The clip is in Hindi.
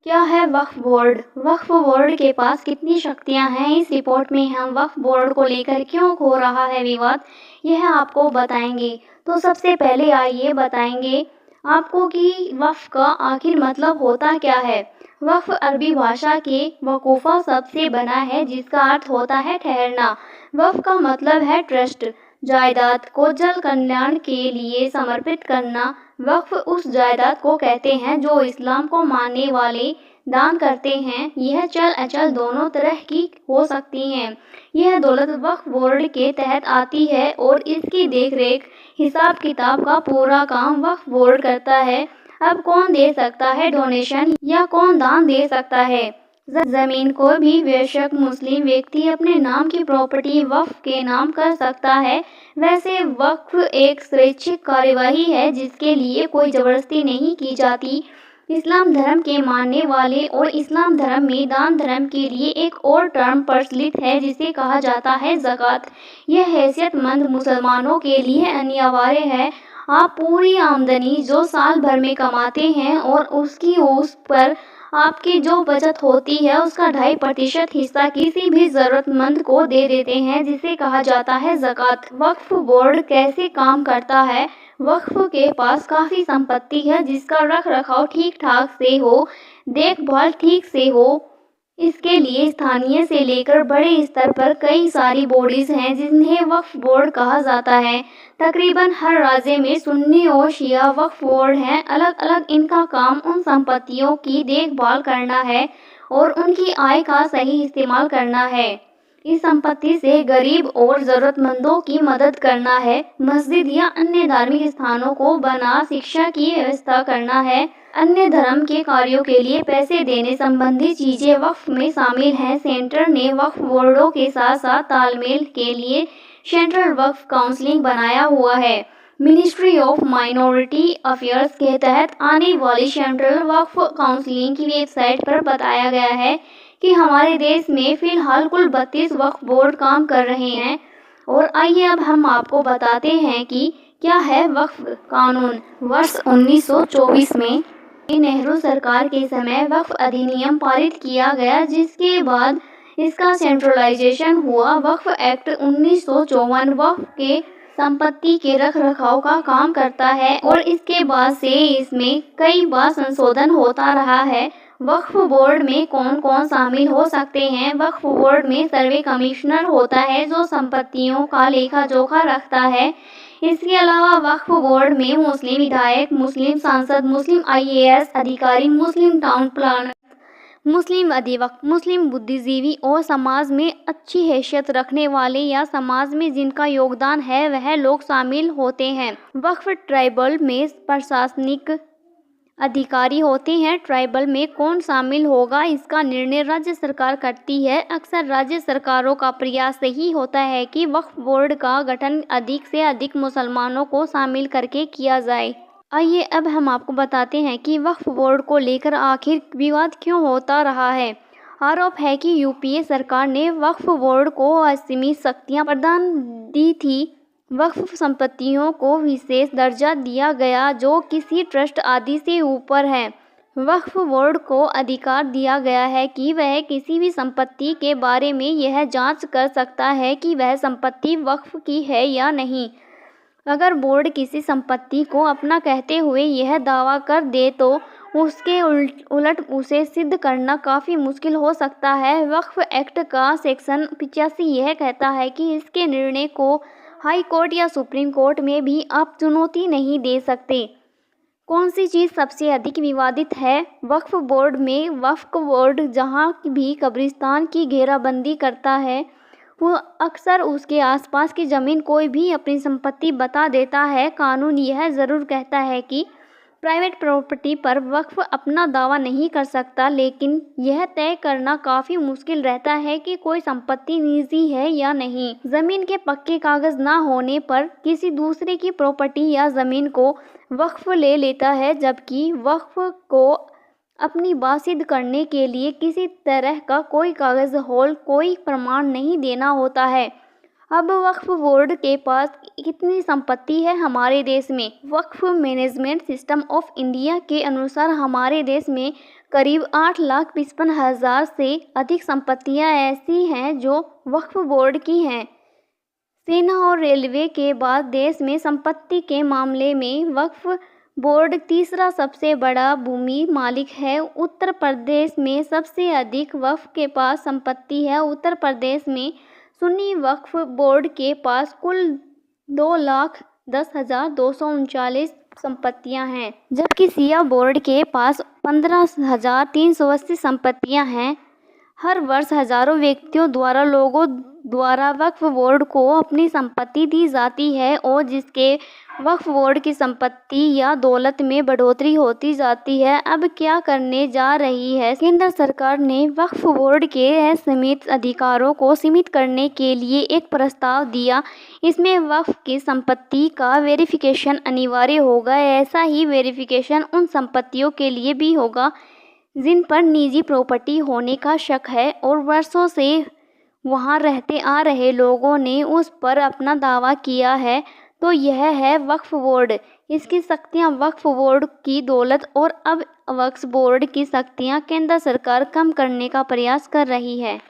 क्या है वक्फ बोर्ड? वक्फ बोर्ड के पास कितनी शक्तियां हैं? इस रिपोर्ट में हम वक्फ बोर्ड को लेकर क्यों हो रहा है विवाद, यह आपको बताएंगे। तो सबसे पहले आइए बताएंगे आपको कि वक्फ का आखिर मतलब होता क्या है। वक्फ अरबी भाषा के वकूफ़ा शब्द से बना है जिसका अर्थ होता है ठहरना। वक्फ का मतलब है ट्रस्ट, जायदाद को जल कल्याण के लिए समर्पित करना। वक्फ उस जायदाद को कहते हैं जो इस्लाम को मानने वाले दान करते हैं। यह चल अचल दोनों तरह की हो सकती हैं। यह दौलत वक्फ बोर्ड के तहत आती है और इसकी देखरेख हिसाब किताब का पूरा काम वक्फ बोर्ड करता है। अब कौन दे सकता है डोनेशन या कौन दान दे सकता है? जमीन को भी बेशक मुस्लिम व्यक्ति अपने नाम की प्रॉपर्टी वक्फ के नाम कर सकता है। वैसे वक्फ एक स्वैच्छिक कार्यवाही है जिसके लिए कोई जबरदस्ती नहीं की जाती। इस्लाम धर्म के मानने वाले और इस्लाम धर्म में दान धर्म के लिए एक और टर्म प्रचलित है जिसे कहा जाता है ज़कात। यह हैसियतमंद मुसलमानों के लिए अनिवार्य है। आप पूरी आमदनी जो साल भर में कमाते हैं और उस पर आपकी जो बचत होती है उसका 2.5% हिस्सा किसी भी जरूरतमंद को दे देते हैं जिसे कहा जाता है ज़कात। वक्फ बोर्ड कैसे काम करता है? वक्फ के पास काफ़ी संपत्ति है जिसका रख रखाव ठीक ठाक से हो, देखभाल ठीक से हो। इसके लिए स्थानीय से लेकर बड़े स्तर पर कई सारी बॉडीज हैं जिन्हें वक्फ बोर्ड कहा जाता है। तकरीबन हर राज्य में सुन्नी और शिया वक्फ बोर्ड हैं। अलग अलग इनका काम उन संपत्तियों की देखभाल करना है और उनकी आय का सही इस्तेमाल करना है। इस संपत्ति से गरीब और ज़रूरतमंदों की मदद करना है। मस्जिद या अन्य धार्मिक स्थानों को बना शिक्षा की व्यवस्था करना है। अन्य धर्म के कार्यों के लिए पैसे देने संबंधी चीज़ें वक्फ में शामिल हैं। सेंटर ने वक्फ बोर्डों के साथ साथ तालमेल के लिए सेंट्रल वक्फ काउंसिल बनाया हुआ है। मिनिस्ट्री ऑफ माइनॉरिटी अफेयर्स के तहत आने वाली सेंट्रल वक्फ काउंसिल की वेबसाइट पर बताया गया है कि हमारे देश में फिलहाल कुल 32 वक्फ बोर्ड काम कर रहे हैं। और आइए अब हम आपको बताते हैं कि क्या है वक्फ कानून। वर्ष 1924 में नेहरू सरकार के समय वक्फ अधिनियम पारित किया गया जिसके बाद इसका सेंट्रलाइजेशन हुआ। वक्फ एक्ट 1954 वक्फ के संपत्ति के रख रखाव का काम करता है और इसके बाद से इसमें कई बार संशोधन होता रहा है। वक्फ बोर्ड में कौन कौन शामिल हो सकते हैं? वक्फ बोर्ड में सर्वे कमिश्नर होता है जो संपत्तियों का लेखा जोखा रखता है। इसके अलावा वक्फ बोर्ड में मुस्लिम विधायक, मुस्लिम सांसद, मुस्लिम IAS अधिकारी, मुस्लिम टाउन प्लानर, मुस्लिम अधिवक्ता, मुस्लिम बुद्धिजीवी और समाज में अच्छी हैसियत रखने वाले या समाज में जिनका योगदान है वह लोग शामिल होते हैं। वक्फ ट्राइबल में प्रशासनिक अधिकारी होते हैं। ट्राइबल में कौन शामिल होगा इसका निर्णय राज्य सरकार करती है। अक्सर राज्य सरकारों का प्रयास यही होता है कि वक्फ बोर्ड का गठन अधिक से अधिक मुसलमानों को शामिल करके किया जाए। आइए अब हम आपको बताते हैं कि वक्फ बोर्ड को लेकर आखिर विवाद क्यों होता रहा है। आरोप है कि UPA सरकार ने वक्फ बोर्ड को असीमित शक्तियां प्रदान दी थी। वक्फ संपत्तियों को विशेष दर्जा दिया गया जो किसी ट्रस्ट आदि से ऊपर है। वक्फ बोर्ड को अधिकार दिया गया है कि वह किसी भी संपत्ति के बारे में यह जांच कर सकता है कि वह संपत्ति वक्फ की है या नहीं। अगर बोर्ड किसी संपत्ति को अपना कहते हुए यह दावा कर दे तो उसके उलट उसे सिद्ध करना काफ़ी मुश्किल हो सकता है। वक्फ एक्ट का सेक्शन 85 यह कहता है कि इसके निर्णय को हाई कोर्ट या सुप्रीम कोर्ट में भी आप चुनौती नहीं दे सकते। कौन सी चीज़ सबसे अधिक विवादित है वक्फ बोर्ड में? वक्फ बोर्ड जहाँ भी कब्रिस्तान की घेराबंदी करता है वो अक्सर उसके आसपास की ज़मीन कोई भी अपनी संपत्ति बता देता है। कानून यह ज़रूर कहता है कि प्राइवेट प्रॉपर्टी पर वक्फ अपना दावा नहीं कर सकता, लेकिन यह तय करना काफ़ी मुश्किल रहता है कि कोई संपत्ति निजी है या नहीं। ज़मीन के पक्के कागज़ ना होने पर किसी दूसरे की प्रॉपर्टी या ज़मीन को वक्फ ले लेता है, जबकि वक्फ को अपनी बात सिद्ध करने के लिए किसी तरह का कोई कागज़ होल कोई प्रमाण नहीं देना होता है। अब वक्फ बोर्ड के पास कितनी संपत्ति है हमारे देश में? वक्फ मैनेजमेंट सिस्टम ऑफ इंडिया के अनुसार हमारे देश में करीब 8,55,000 से अधिक संपत्तियां ऐसी हैं जो वक्फ बोर्ड की हैं। सेना और रेलवे के बाद देश में संपत्ति के मामले में वक्फ बोर्ड तीसरा सबसे बड़ा भूमि मालिक है। उत्तर प्रदेश में सबसे अधिक वक्फ के पास संपत्ति है। उत्तर प्रदेश में सुन्नी वक्फ बोर्ड के पास कुल 2,10,239 संपत्तियां हैं, जबकि शिया बोर्ड के पास 15,380 संपत्तियां हैं। हर वर्ष हजारों व्यक्तियों द्वारा लोगों द्वारा वक्फ बोर्ड को अपनी संपत्ति दी जाती है और जिसके वक्फ बोर्ड की संपत्ति या दौलत में बढ़ोतरी होती जाती है। अब क्या करने जा रही है केंद्र सरकार ने वक्फ बोर्ड के असीमित अधिकारों को सीमित करने के लिए एक प्रस्ताव दिया। इसमें वक्फ की संपत्ति का वेरिफिकेशन अनिवार्य होगा। ऐसा ही वेरिफिकेशन उन संपत्तियों के लिए भी होगा जिन पर निजी प्रॉपर्टी होने का शक है और वर्षों से वहां रहते आ रहे लोगों ने उस पर अपना दावा किया है। तो यह है वक्फ बोर्ड, इसकी शक्तियां, वक्फ बोर्ड की दौलत। और अब वक्फ बोर्ड की शक्तियां केंद्र सरकार कम करने का प्रयास कर रही है।